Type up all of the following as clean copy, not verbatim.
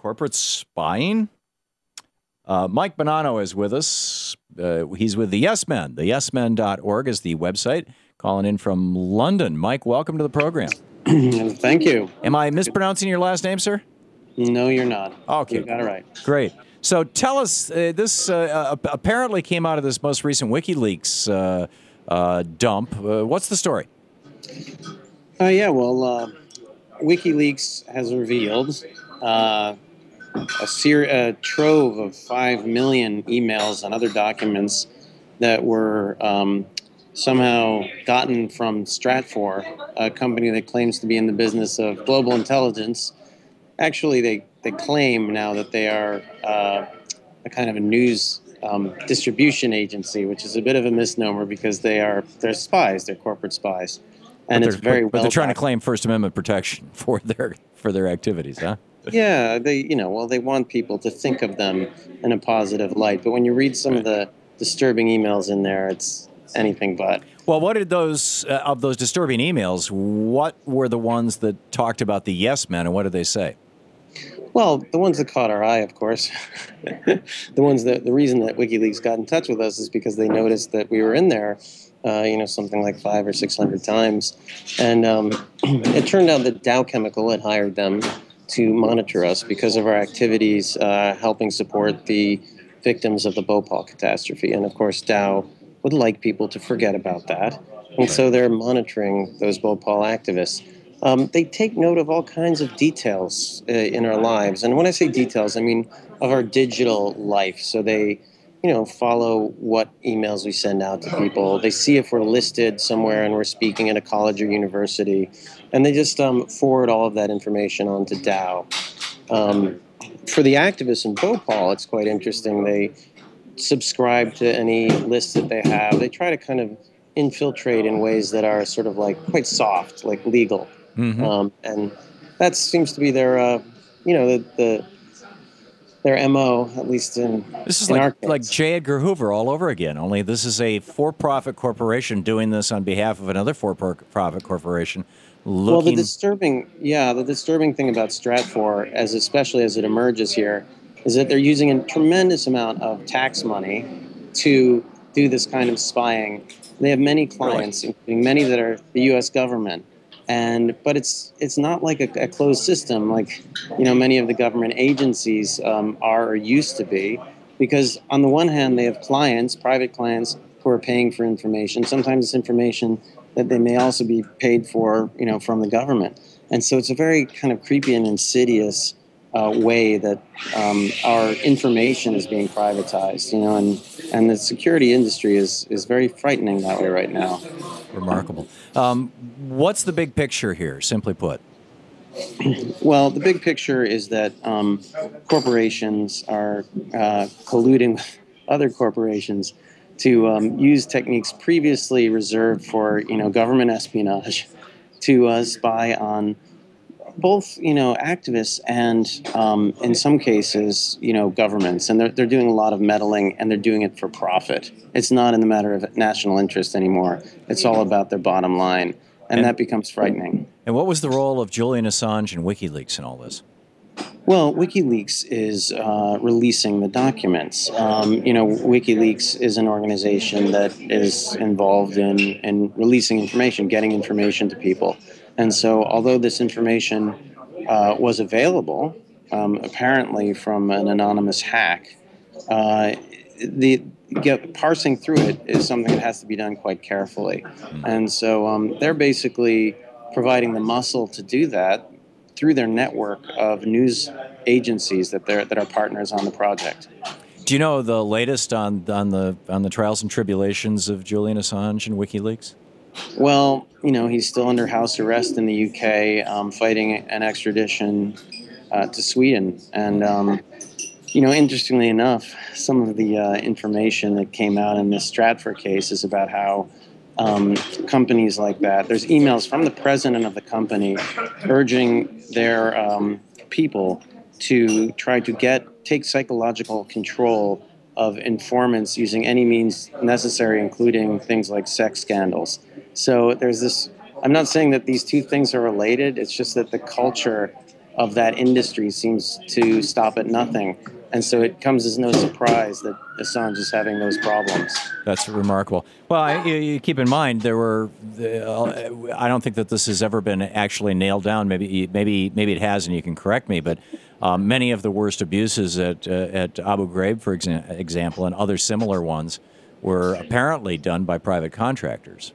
corporate spying. Mike Bonanno is with us. He's with the Yes Men. The yesmen.org is the website. Calling in from London. Mike, welcome to the program. Thank you. Am I mispronouncing your last name, sir? No, you're not. Okay. You got it right. Great. So tell us, this apparently came out of this most recent WikiLeaks dump. What's the story? WikiLeaks has revealed a trove of 5 million emails and other documents that were somehow gotten from Stratfor, a company that claims to be in the business of global intelligence. Actually, they claim now that they are a kind of a news distribution agency, which is a bit of a misnomer because they're spies, they're corporate spies, and it's very well. But they're trying to claim First Amendment protection for their activities, huh? Yeah, they want people to think of them in a positive light, but when you read some of the disturbing emails in there, it's anything but. Well, what did those of those disturbing emails? What were the ones that talked about the Yes Men, and what did they say? Well, the ones that caught our eye, of course, the reason that WikiLeaks got in touch with us is because they noticed that we were in there, something like 500 or 600 times, and it turned out that Dow Chemical had hired them to monitor us because of our activities helping support the victims of the Bhopal catastrophe, and of course Dow would like people to forget about that, and so they're monitoring those Bhopal activists. They take note of all kinds of details in our lives. And when I say details, I mean of our digital life. So they, follow what emails we send out to people. They see if we're listed somewhere and we're speaking at a college or university. And they just forward all of that information on to Dow. For the activists in Bhopal, it's quite interesting. They subscribe to any lists that they have. They try to kind of infiltrate in ways that are sort of like quite soft, like legal. Mm-hmm. And that seems to be their, their MO, at least in This is our case. like J. Edgar Hoover all over again, only this is a for-profit corporation doing this on behalf of another for-profit corporation. Well, the disturbing thing about Stratfor, especially as it emerges here, is that they're using a tremendous amount of tax money to do this kind of spying. They have many clients, including many that are the U.S. government. But it's not like a closed system like many of the government agencies are or used to be, because on the one hand they have clients, private clients, who are paying for information. Sometimes it's information that they may also be paid for from the government, and so it's a very kind of creepy and insidious way that our information is being privatized, and the security industry is very frightening that way right now. Remarkable. What's the big picture here, simply put? Well, the big picture is that corporations are colluding with other corporations to use techniques previously reserved for government espionage to spy on both activists and in some cases governments, and they're doing a lot of meddling, and they're doing it for profit. It's not in the matter of national interest anymore. It's all about their bottom line, and that becomes frightening. And what was the role of Julian Assange and WikiLeaks in all this? Well, WikiLeaks is releasing the documents. WikiLeaks is an organization that is involved in releasing information, getting information to people. And so although this information was available, apparently from an anonymous hack, parsing through it is something that has to be done quite carefully. And so they're basically providing the muscle to do that through their network of news agencies that are partners on the project. Do you know the latest on the trials and tribulations of Julian Assange and WikiLeaks? Well, he's still under house arrest in the UK, fighting an extradition to Sweden. And, interestingly enough, some of the information that came out in this Stratfor case is about how companies like that, there's emails from the president of the company urging their people to try to take psychological control of informants using any means necessary, including things like sex scandals. So there's this, I'm not saying that these two things are related, it's just that the culture of that industry seems to stop at nothing. And so it comes as no surprise that Assange is having those problems. That's remarkable. Well, you keep in mind I don't think that this has ever been actually nailed down. Maybe it has, and you can correct me. But many of the worst abuses at Abu Ghraib, for example, and other similar ones, were apparently done by private contractors.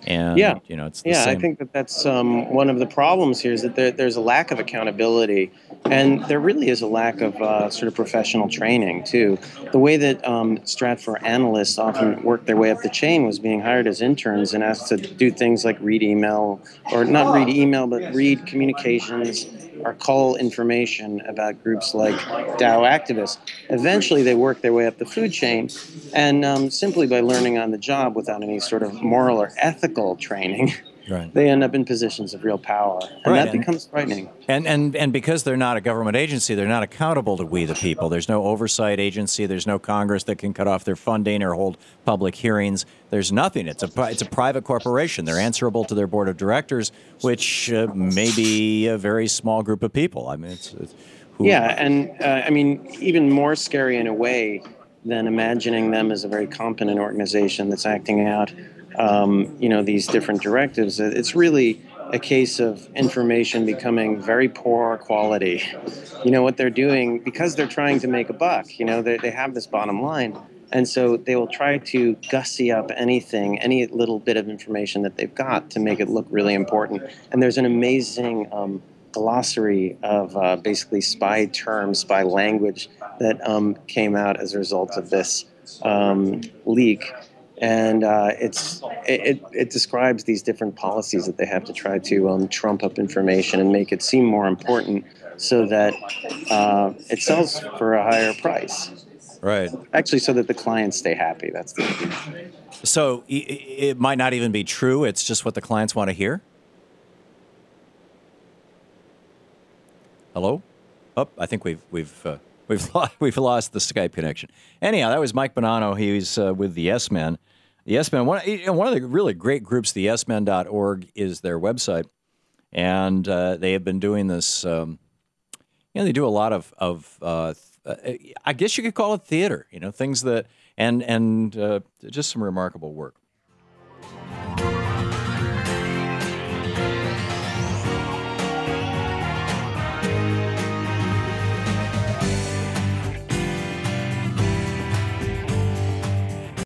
And Yeah, it's the same. I think that's one of the problems here is that there's a lack of accountability, and there really is a lack of sort of professional training too. The way that Stratfor analysts often work their way up the chain was being hired as interns and asked to do things like read email, or not read email, but read communications or cull information about groups like Dow activists. Eventually, they work their way up the food chain, and simply by learning on the job without any sort of moral or ethical training, Right. they end up in positions of real power, and that becomes frightening. And because they're not a government agency, they're not accountable to we the people. There's no oversight agency. There's no Congress that can cut off their funding or hold public hearings. There's nothing. It's a private corporation. They're answerable to their board of directors, which may be a very small group of people. I mean, I mean, even more scary in a way than imagining them as a very competent organization that's acting out, these different directives. It's really a case of information becoming very poor quality. What they're doing, because they're trying to make a buck, they have this bottom line. And so they will try to gussy up anything, any little bit of information that they've got to make it look really important. And there's an amazing glossary of basically spy terms, spy language that came out as a result of this leak. And it describes these different policies that they have to try to trump up information and make it seem more important so that it sells for a higher price. Right. Actually, so that the clients stay happy. That's the idea. So it might not even be true. It's just what the clients want to hear. Hello? Oh, I think we've lost the Skype connection. Anyhow, that was Mike Bonanno. He's with the Yes Men. The Yes Men. One of the really great groups, the yesmen.org, is their website, and they have been doing this. They do a lot of I guess you could call it theater. Things that and just some remarkable work.